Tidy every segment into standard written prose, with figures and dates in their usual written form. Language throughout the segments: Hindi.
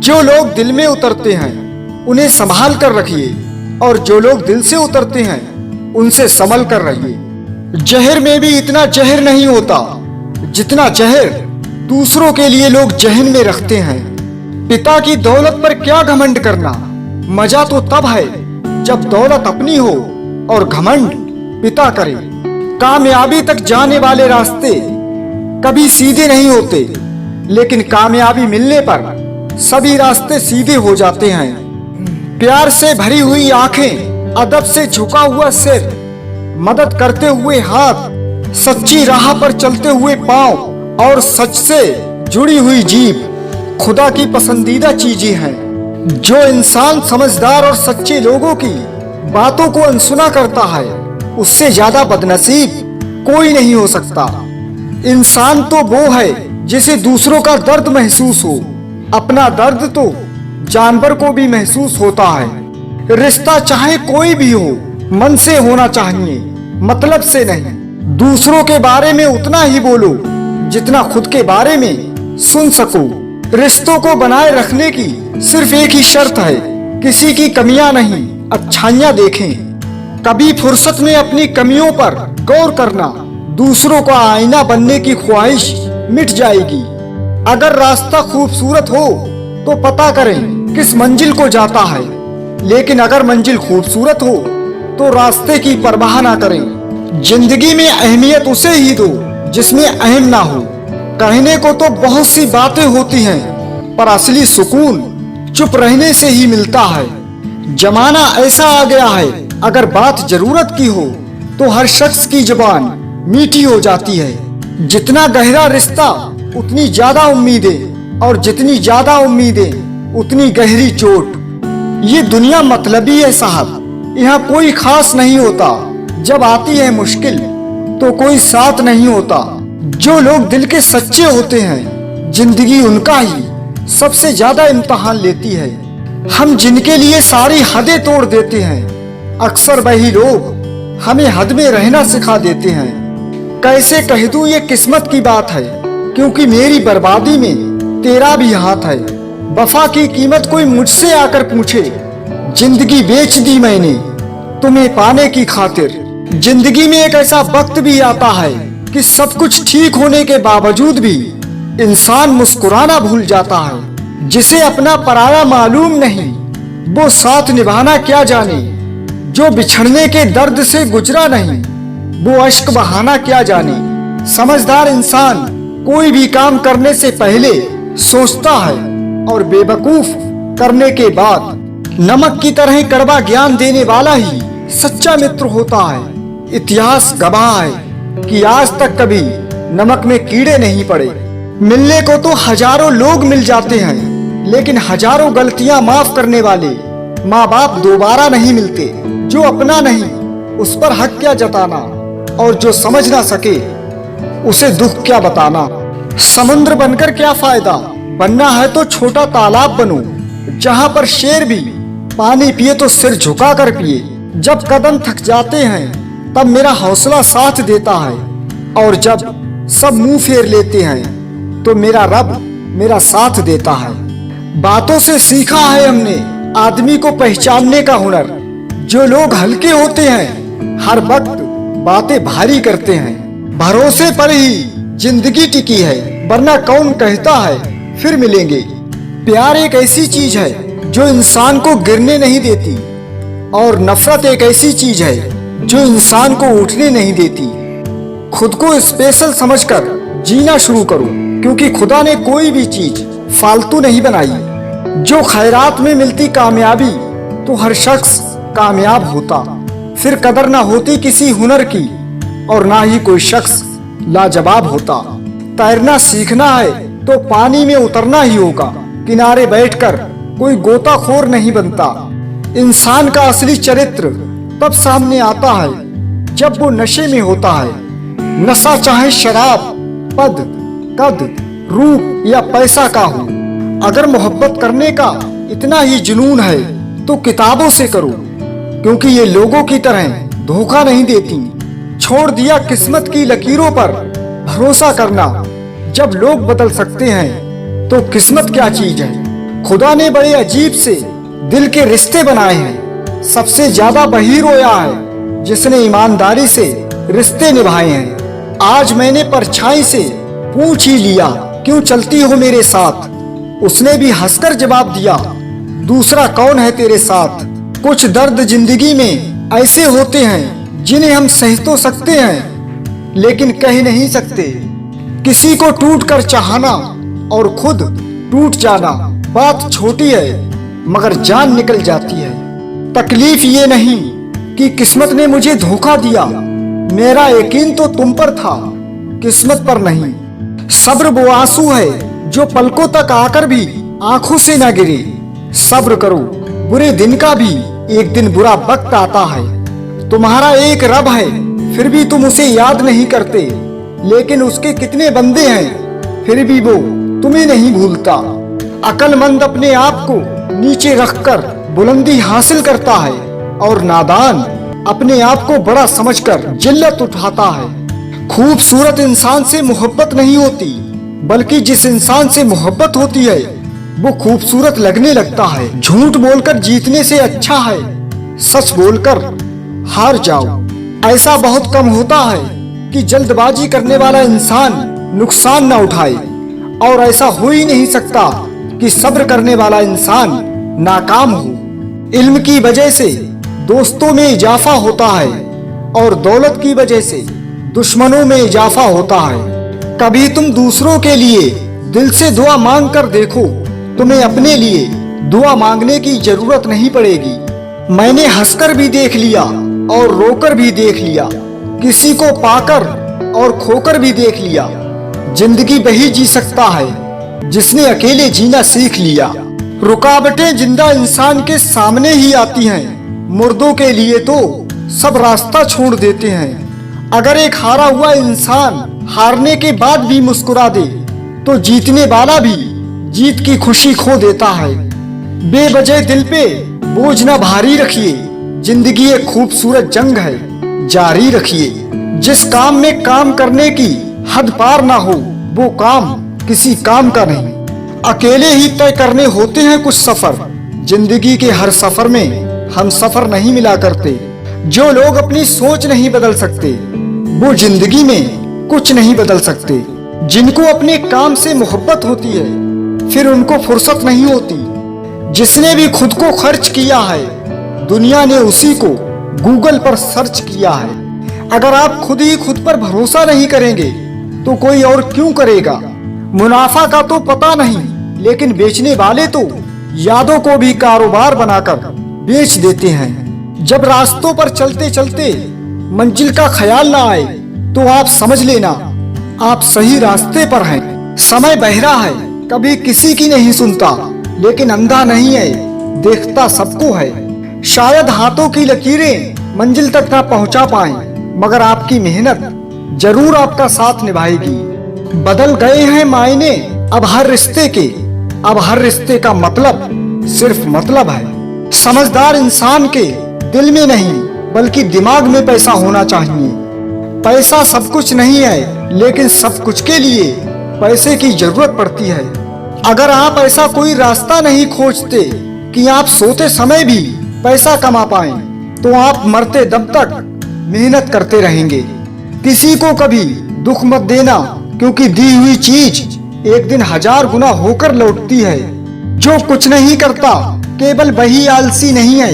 जो लोग दिल में उतरते हैं उन्हें संभाल कर रखिए, और जो लोग दिल से उतरते हैं उनसे संभल कर रहिए। जहर में भी इतना जहर नहीं होता जितना जहर दूसरों के लिए लोग जहन में रखते हैं। पिता की दौलत पर क्या घमंड करना, मजा तो तब है जब दौलत अपनी हो और घमंड पिता करे। कामयाबी तक जाने वाले रास्ते कभी सीधे नहीं होते, लेकिन कामयाबी मिलने पर सभी रास्ते सीधे हो जाते हैं। प्यार से भरी हुई आंखें, अदब से झुका हुआ सिर, मदद करते हुए हाथ, सच्ची राह पर चलते हुए पांव और सच से जुड़ी हुई जीभ खुदा की पसंदीदा चीजें हैं। जो इंसान समझदार और सच्चे लोगों की बातों को अनसुना करता है, उससे ज्यादा बदनसीब कोई नहीं हो सकता। इंसान तो वो है जिसे दूसरों का दर्द महसूस हो, अपना दर्द तो जानवर को भी महसूस होता है। रिश्ता चाहे कोई भी हो, मन से होना चाहिए, मतलब से नहीं। दूसरों के बारे में उतना ही बोलो जितना खुद के बारे में सुन सको। रिश्तों को बनाए रखने की सिर्फ एक ही शर्त है, किसी की कमियां नहीं, अच्छाइयां देखें। कभी फुर्सत में अपनी कमियों पर गौर करना, दूसरों का आईना बनने की ख्वाहिश मिट जाएगी। अगर रास्ता खूबसूरत हो तो पता करें किस मंजिल को जाता है, लेकिन अगर मंजिल खूबसूरत हो तो रास्ते की परवाह ना करें। जिंदगी में अहमियत उसे ही दो जिसमें अहम ना हो। कहने को तो बहुत सी बातें होती हैं, पर असली सुकून चुप रहने से ही मिलता है। जमाना ऐसा आ गया है, अगर बात जरूरत की हो तो हर शख्स की जुबान मीठी हो जाती है। जितना गहरा रिश्ता उतनी ज्यादा उम्मीदें, और जितनी ज्यादा उम्मीदें उतनी गहरी चोट। ये दुनिया मतलबी है साहब, यहाँ कोई खास नहीं होता। जब आती है मुश्किल तो कोई साथ नहीं होता। जो लोग दिल के सच्चे होते हैं, जिंदगी उनका ही सबसे ज्यादा इम्तिहान लेती है। हम जिनके लिए सारी हदें तोड़ देते हैं, अक्सर वही लोग हमें हद में रहना सिखा देते हैं। कैसे कह दूं ये किस्मत की बात है, क्योंकि मेरी बर्बादी में तेरा भी हाथ है। वफा की कीमत कोई मुझसे आकर पूछे, जिंदगी बेच दी मैंने तुम्हें पाने की खातिर। जिंदगी में एक ऐसा वक्त भी आता है कि सब कुछ ठीक होने के बावजूद भी इंसान मुस्कुराना भूल जाता है। जिसे अपना पराया मालूम नहीं, वो साथ निभाना क्या जाने। जो बिछड़ने के दर्द से गुजरा नहीं, वो अश्क बहाना क्या जाने। समझदार इंसान कोई भी काम करने से पहले सोचता है, और बेवकूफ करने के बाद। नमक की तरह कड़वा ज्ञान देने वाला ही सच्चा मित्र होता है। इतिहास गवाह है कि आज तक कभी नमक में कीड़े नहीं पड़े। मिलने को तो हजारों लोग मिल जाते हैं, लेकिन हजारों गलतियां माफ करने वाले माँ बाप दोबारा नहीं मिलते। जो अपना नहीं उस पर हक क्या जताना, और जो समझ ना सके उसे दुख क्या बताना। समुद्र बनकर क्या फायदा, बनना है तो छोटा तालाब बनो, जहाँ पर शेर भी पानी पिए तो सिर झुका कर पिए। जब कदम थक जाते हैं तब मेरा हौसला साथ देता है, और जब सब मुंह फेर लेते हैं तो मेरा रब मेरा साथ देता है। बातों से सीखा है हमने आदमी को पहचानने का हुनर। जो लोग हल्के होते हैं हर वक्त बातें भारी करते हैं। भरोसे पर ही जिंदगी टिकी है, वरना कौन कहता है फिर मिलेंगे। प्यार एक ऐसी चीज है जो इंसान को गिरने नहीं देती, और नफरत एक ऐसी चीज है जो इंसान को उठने नहीं देती। खुद को स्पेशल समझकर जीना शुरू करो, क्योंकि खुदा ने कोई भी चीज फालतू नहीं बनाई। जो खैरात में मिलती कामयाबी तो हर शख्स कामयाब होता। फिर कदर ना होती किसी हुनर की, और ना ही कोई शख्स लाजवाब होता। तैरना सीखना है तो पानी में उतरना ही होगा, किनारे बैठकर कोई गोताखोर नहीं बनता। इंसान का असली चरित्र तब सामने आता है जब वो नशे में होता है। नशा चाहे शराब, पद, कद, रूप या पैसा का हो। अगर मोहब्बत करने का इतना ही जुनून है तो किताबों से करो, क्योंकि ये लोगों की तरह धोखा नहीं देती। छोड़ दिया किस्मत की लकीरों पर भरोसा करना। जब लोग बदल सकते हैं तो किस्मत क्या चीज है। खुदा ने बड़े अजीब से दिल के रिश्ते बनाए हैं। सबसे ज्यादा वही रोया है जिसने ईमानदारी से रिश्ते निभाए हैं। आज मैंने परछाई से पूछ ही लिया, क्यों चलती हो मेरे साथ? उसने भी हंसकर जवाब दिया, दूसरा कौन है तेरे साथ? कुछ दर्द जिंदगी में ऐसे होते हैं जिन्हें हम सह तो सकते हैं लेकिन कह नहीं सकते। किसी को टूट कर चाहना और खुद टूट जाना बात छोटी है, मगर जान निकल जाती है। तकलीफ ये नहीं कि किस्मत ने मुझे धोखा दिया, मेरा यकीन तो तुम पर था, किस्मत पर नहीं। सब्र वो आंसू है जो पलकों तक आकर भी आंखों से न गिरे। सब्र करो, बुरे दिन का भी एक दिन बुरा वक्त आता है। तुम्हारा एक रब है, फिर भी तुम उसे याद नहीं करते, लेकिन उसके कितने बंदे हैं, फिर भी वो तुम्हें नहीं भूलता। अक्लमंद अपने आप को नीचे रखकर बुलंदी हासिल करता है और नादान अपने आप को बड़ा समझकर जिल्लत उठाता है। खूबसूरत इंसान से मोहब्बत नहीं होती, बल्कि जिस इंसान से मोहब्बत होती है वो खूबसूरत लगने लगता है। झूठ बोलकर जीतने से अच्छा है सच बोलकर हार जाओ। ऐसा बहुत कम होता है कि जल्दबाजी करने वाला इंसान नुकसान न उठाए, और ऐसा हो ही नहीं सकता कि सब्र करने वाला इंसान नाकाम हो। इल्म की वजह से दोस्तों में इजाफा होता है और दौलत की वजह से दुश्मनों में इजाफा होता है। कभी तुम दूसरों के लिए दिल से दुआ मांग कर देखो, तुम्हें अपने लिए दुआ मांगने की जरूरत नहीं पड़ेगी। मैंने हंसकर भी देख लिया और रोकर भी देख लिया, किसी को पाकर और खोकर भी देख लिया। जिंदगी वही जी सकता है जिसने अकेले जीना सीख लिया। रुकावटें जिंदा इंसान के सामने ही आती हैं, मुर्दों के लिए तो सब रास्ता छोड़ देते हैं। अगर एक हारा हुआ इंसान हारने के बाद भी मुस्कुरा दे तो जीतने वाला भी जीत की खुशी खो देता है। बेवजह दिल पे बोझ न भारी रखिए, जिंदगी एक खूबसूरत जंग है, जारी रखिए। जिस काम में काम करने की हद पार ना हो वो काम किसी काम का नहीं। अकेले ही तय करने होते हैं कुछ सफर, जिंदगी के हर सफर में हम सफर नहीं मिला करते। जो लोग अपनी सोच नहीं बदल सकते वो जिंदगी में कुछ नहीं बदल सकते। जिनको अपने काम से मोहब्बत होती है फिर उनको फुर्सत नहीं होती। जिसने भी खुद को खर्च किया है दुनिया ने उसी को गूगल पर सर्च किया है। अगर आप खुद ही खुद पर भरोसा नहीं करेंगे तो कोई और क्यों करेगा? मुनाफा का तो पता नहीं, लेकिन बेचने वाले तो यादों को भी कारोबार बनाकर बेच देते हैं। जब रास्तों पर चलते चलते मंजिल का ख्याल ना आए तो आप समझ लेना आप सही रास्ते पर हैं। समय बहरा है, कभी किसी की नहीं सुनता, लेकिन अंधा नहीं है, देखता सबको है। शायद हाथों की लकीरें मंजिल तक ना पहुंचा पाए, मगर आपकी मेहनत जरूर आपका साथ निभाएगी। बदल गए हैं मायने अब हर रिश्ते के, अब हर रिश्ते का मतलब सिर्फ मतलब है। समझदार इंसान के दिल में नहीं बल्कि दिमाग में पैसा होना चाहिए। पैसा सब कुछ नहीं है, लेकिन सब कुछ के लिए पैसे की जरूरत पड़ती है। अगर आप ऐसा कोई रास्ता नहीं खोजते कि आप सोते समय भी पैसा कमा पाएं, तो आप मरते दम तक मेहनत करते रहेंगे। किसी को कभी दुख मत देना, क्योंकि दी हुई चीज एक दिन 1000 गुना होकर लौटती है। जो कुछ नहीं करता केवल वही आलसी नहीं है,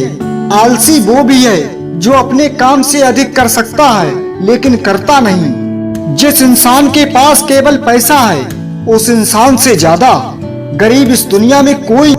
आलसी वो भी है जो अपने काम से अधिक कर सकता है लेकिन करता नहीं। जिस इंसान के पास केवल पैसा है उस इंसान से ज्यादा गरीब इस दुनिया में कोई